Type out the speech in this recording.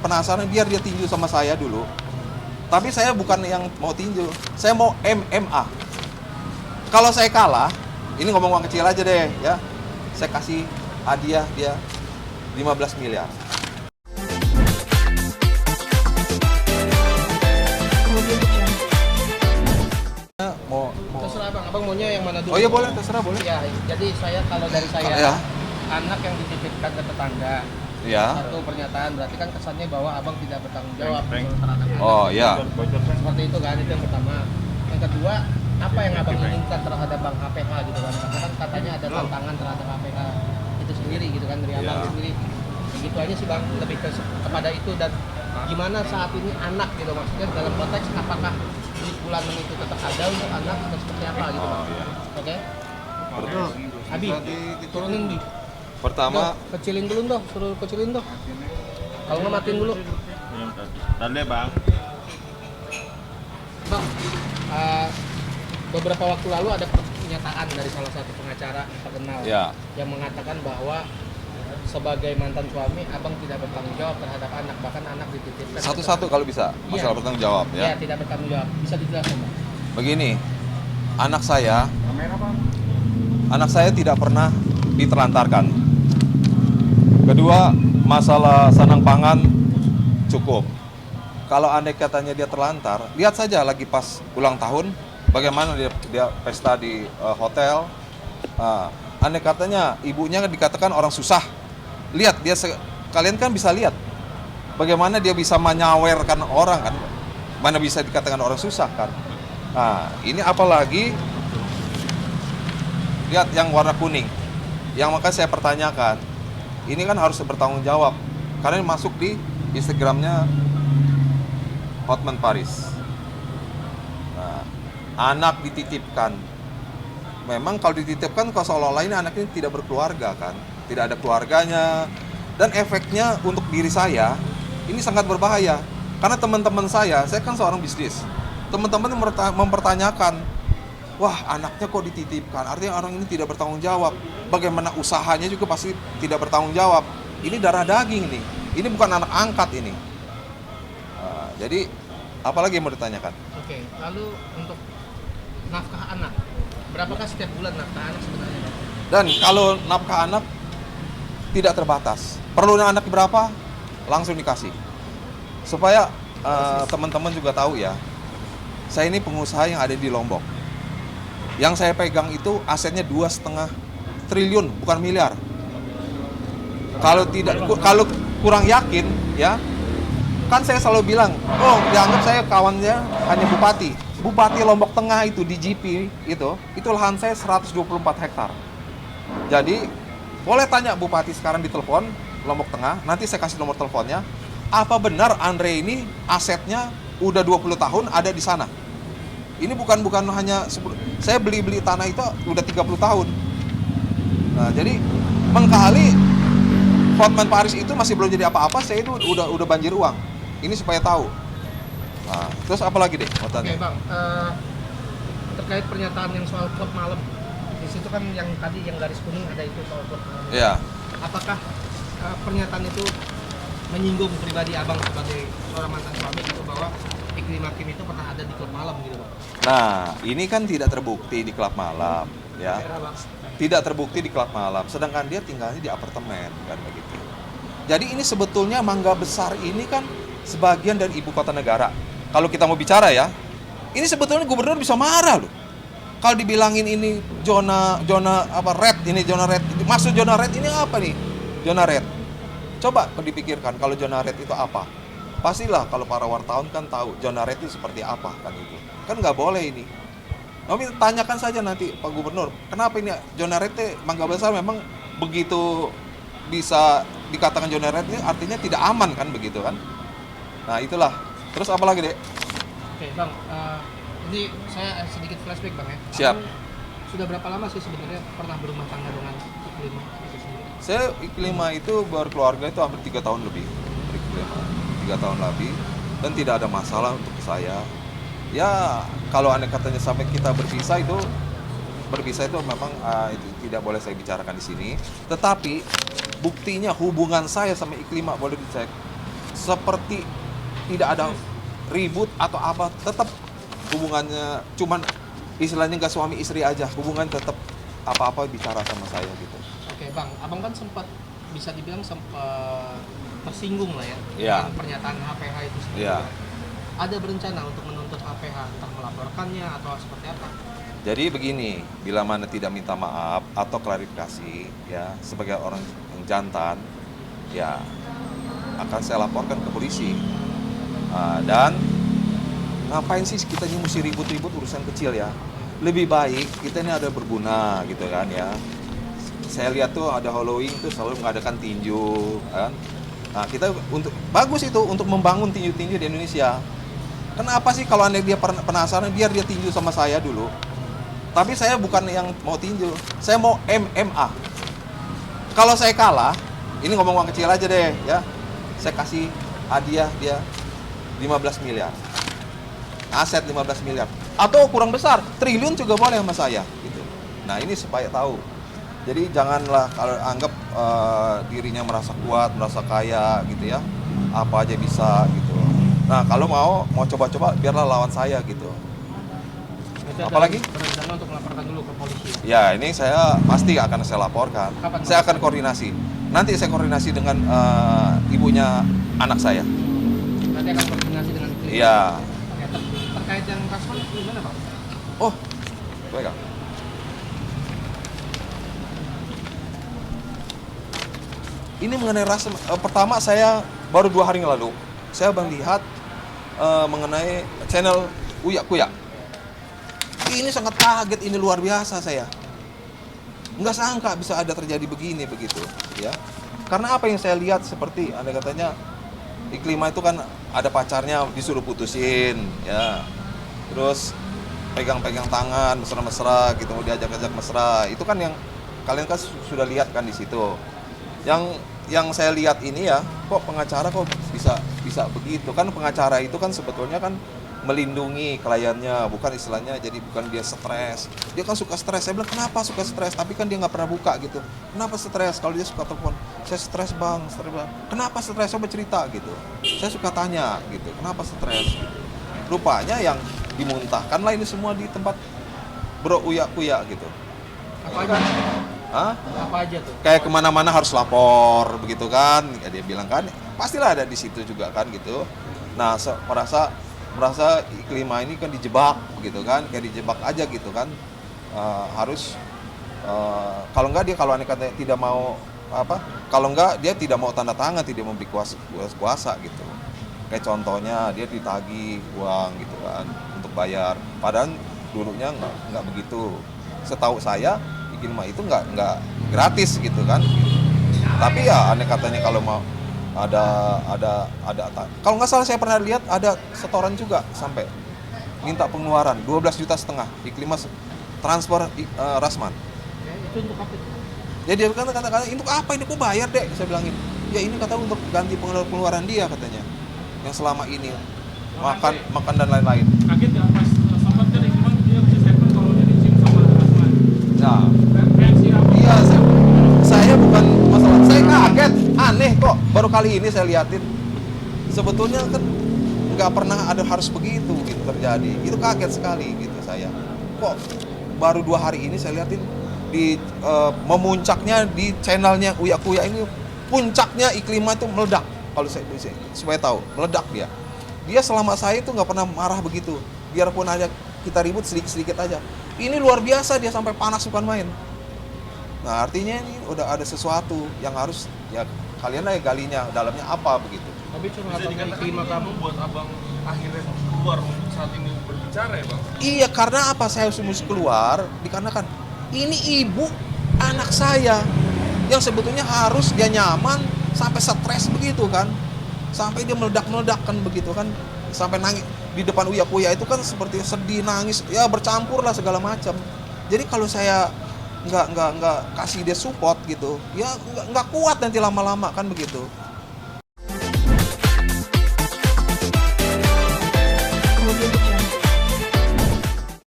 penasaran biar dia tinju sama saya dulu. Tapi saya bukan yang mau tinju, saya mau MMA. Kalau saya kalah, ini ngomong uang kecil aja deh ya. Saya kasih hadiah dia 15 miliar. Terserah abang maunya yang mana dulu? Oh iya boleh, terserah boleh. Ya, jadi kalau dari saya, ya. Anak yang dititipkan ke tetangga. Ya. Satu pernyataan berarti kan kesannya bahwa abang tidak bertanggung jawab terhadap anak. Oh iya. Seperti itu kan, itu yang pertama. Yang kedua, apa yang abang inginkan terhadap Bang HPH gitu kan? Karena kan katanya ada tantangan terhadap HPH itu sendiri gitu kan dari abang sendiri. Begitu aja sih bang, lebih kepada itu. Dan gimana saat ini anak gitu, maksudnya dalam konteks apakah di bulanan itu tetap ada untuk anak atau seperti apa gitu bang? Oke? Betul. Abi, turunin Bi. Pertama, Kecilin dulu dong, suruh kecilin dong. Kalau nggak matiin dulu. Tanda bang. Bang, beberapa waktu lalu ada pernyataan dari salah satu pengacara terkenal yang mengatakan bahwa sebagai mantan suami, abang tidak bertanggung jawab terhadap anak, bahkan anak dititipkan. Satu-satu kalau bisa, masalah bertanggung jawab ya. Iya, tidak bertanggung jawab. Bisa dijelaskan bang? Begini, anak saya tidak pernah ditelantarkan. Kedua, masalah sanang pangan cukup. Kalau andai katanya dia terlantar, lihat saja lagi pas ulang tahun, bagaimana dia pesta di hotel. Andai katanya ibunya dikatakan orang susah, lihat kalian kan bisa lihat bagaimana dia bisa menyawerkan orang kan, mana bisa dikatakan orang susah kan. Nah, ini apalagi lihat yang warna kuning, yang maka saya pertanyakan, ini kan harus bertanggung jawab karena ini masuk di Instagramnya Hotman Paris. Nah, anak dititipkan. Memang kalau dititipkan kalau seolah-olah ini anak ini tidak berkeluarga kan, tidak ada keluarganya, dan efeknya untuk diri saya ini sangat berbahaya karena teman-teman saya kan seorang bisnis, teman-teman mempertanyakan, wah anaknya kok dititipkan, artinya orang ini tidak bertanggung jawab, bagaimana usahanya juga pasti tidak bertanggung jawab, ini darah daging nih, ini bukan anak angkat ini. Jadi apalagi yang mau ditanyakan? Oke, lalu untuk nafkah anak, berapakah setiap bulan nafkah anak sebenarnya? Dan kalau nafkah anak tidak terbatas, perlu anak berapa langsung dikasih, supaya teman-teman juga tahu ya, saya ini pengusaha yang ada di Lombok. Yang saya pegang itu asetnya 2,5 triliun, bukan miliar. Kalau kurang yakin ya, kan saya selalu bilang, oh dianggap saya kawannya hanya Bupati Lombok Tengah itu di GP itu lahan saya 124 hektar. Jadi boleh tanya Bupati sekarang di telepon Lombok Tengah, nanti saya kasih nomor teleponnya. Apa benar Andre ini asetnya udah 20 tahun ada di sana? Ini bukan hanya saya beli tanah itu udah 30 tahun. Nah, jadi mengkali Hotman Paris itu masih belum jadi apa-apa, saya itu udah banjir uang. Ini supaya tahu. Nah, terus apa lagi deh? Oke, Bang. Terkait pernyataan yang soal klub malam. Di situ kan yang tadi yang garis kuning ada itu soal klub malam. Iya. Apakah pernyataan itu menyinggung pribadi Abang sebagai seorang mantan suami gitu, bahwa Iklim Hakim itu pernah ada di klub malam gitu, Bang? Nah, ini kan tidak terbukti di klub malam, ya. Tidak terbukti di klub malam, sedangkan dia tinggalnya di apartemen, kan begitu. Jadi ini sebetulnya Mangga Besar ini kan sebagian dari ibu kota negara. Kalau kita mau bicara ya, ini sebetulnya gubernur bisa marah loh. Kalau dibilangin ini zona red, ini zona red. Maksud zona red ini apa nih? Zona red. Coba dipikirkan kalau zona red itu apa? Pastilah kalau para wartawan kan tahu zona red itu seperti apa kan itu. Kan nggak boleh ini. Kami tanyakan saja nanti Pak Gubernur, kenapa ini zona red Mangga Besar memang begitu bisa dikatakan zona red ini artinya tidak aman kan begitu kan? Nah itulah. Terus apa lagi dek? Oke Bang, ini saya sedikit flashback Bang ya. Siap. Sudah berapa lama sih sebenarnya pernah berumah tangga dengan Iklima itu sendiri? Saya Iklima itu berkeluarga itu hampir 3 tahun lebih. 3 tahun lebih dan tidak ada masalah untuk saya. Ya kalau aneh katanya sampai kita berpisah itu memang itu tidak boleh saya bicarakan di sini. Tetapi buktinya hubungan saya sama Iklima boleh dicek. seperti tidak ada ribut atau apa, tetap hubungannya cuman istilahnya nggak suami istri aja, hubungan tetap apa-apa bicara sama saya gitu. Oke bang, abang kan sempat bisa dibilang sempat tersinggung lah ya Iya. dengan pernyataan HPH itu sendiri. Iya. Ada berencana untuk menuntut HPH, entah melaporkannya atau seperti apa? Jadi begini, bila mana tidak minta maaf atau klarifikasi, ya sebagai orang yang jantan, ya akan saya laporkan ke polisi. Dan ngapain sih kita ini mesti ribut-ribut urusan kecil ya? Lebih baik kita ini ada berguna gitu kan ya. Saya lihat tuh ada Halloween tuh selalu mengadakan tinju kan. Nah kita untuk bagus itu untuk membangun tinju-tinju di Indonesia. Kenapa sih kalau anda dia penasaran biar dia tinju sama saya dulu. Tapi saya bukan yang mau tinju, saya mau MMA. Kalau saya kalah, ini ngomong uang kecil aja deh ya. Saya kasih hadiah dia 15 miliar. Aset 15 miliar. Atau kurang besar, triliun juga boleh sama saya gitu. Nah, ini supaya tahu. Jadi janganlah kalau anggap dirinya merasa kuat, merasa kaya gitu ya. Apa aja bisa gitu. Nah, kalau mau coba-coba biarlah lawan saya gitu. Apalagi? Berencana untuk melaporkan dulu ke polisi. Ya, ini saya pasti akan saya laporkan. Kapan, Saya akan koordinasi. Nanti saya koordinasi dengan ibunya anak saya. Nanti akan koordinasi dengan itu. Iya. Oke, terkait yang Rasman gimana bang? Oh, baik. Kang. Ini mengenai ras. Pertama saya baru 2 hari yang lalu saya melihat mengenai channel Uya Kuya. Ini sangat kaget, ini luar biasa saya. Nggak sangka bisa ada terjadi begini begitu, ya. Karena apa yang saya lihat seperti Anda katanya Iklima itu kan ada pacarnya disuruh putusin, ya. Terus pegang-pegang tangan mesra-mesra gitu, mau diajak-ajak mesra. Itu kan yang kalian kan sudah lihat kan di situ. Yang saya lihat ini ya, kok pengacara kok bisa begitu? Kan pengacara itu kan sebetulnya kan melindungi kliennya, bukan istilahnya jadi bukan dia stres. Dia kan suka stres. Saya bilang kenapa suka stres? Tapi kan dia nggak pernah buka gitu. Kenapa stres? Kalau dia suka telepon, saya stres bang, stres bang. Kenapa stres? Coba cerita gitu. Saya suka tanya gitu, kenapa stres? Rupanya yang dimuntahkan lah ini semua di tempat Bro Uya Kuya gitu. Apa aja? Hah? Apa aja tuh? Kayak kemana-mana harus lapor begitu kan? Ya, dia bilang kan, pastilah ada di situ juga kan gitu. Nah, merasa Iklima ini kan dijebak begitu kan, kayak dijebak aja gitu kan. Harus kalau enggak dia kalau aneh kata tidak mau apa, kalau enggak dia tidak mau tanda tangan, tidak memberi kuasa gitu. Kayak contohnya dia ditagih uang gitu kan untuk bayar, padahal dulunya enggak begitu. Setahu saya Iklima itu enggak gratis gitu kan. Tapi ya aneh katanya kalau mau ada kalau nggak salah saya pernah lihat ada setoran juga sampai minta pengeluaran 12,5 juta Iklima transfer Rasman. Ya, itu untuk apa? Jadi dia kata untuk apa ini kok bayar dek? Saya bilangin ya ini kata untuk ganti pengeluaran dia katanya yang selama ini makan dan lain-lain. Kaget ya pas sempat kan Iqbal dia bisa statement kalau dia dicium sama Rasman. Nah, Reaksi apa? iya saya bukan masalah, saya kaget, aneh kok baru kali ini saya liatin. Sebetulnya kan nggak pernah ada harus begitu gitu terjadi. Itu kaget sekali gitu saya. Kok baru 2 hari ini saya liatin di memuncaknya di channelnya Uya Kuya ini, puncaknya Iklima itu meledak. Kalau saya supaya tahu, meledak dia. Dia selama saya itu nggak pernah marah begitu. Biarpun aja kita ribut sedikit-sedikit aja. Ini luar biasa dia sampai panas bukan main. Nah artinya ini udah ada sesuatu yang harus ya kalian lah galinya dalamnya apa begitu. Tapi cuma Bisa abang dikatakan Iklima itu kamu membuat abang akhirnya keluar untuk saat ini berbicara ya bang? Iya karena apa saya harus keluar dikarenakan ini ibu anak saya yang sebetulnya harus dia nyaman sampai stres begitu kan, sampai dia meledak kan begitu kan, sampai nangis di depan Uya Kuya itu kan seperti sedih nangis ya bercampur lah segala macam. Jadi kalau saya nggak kasih dia support gitu ya nggak kuat nanti lama-lama kan begitu.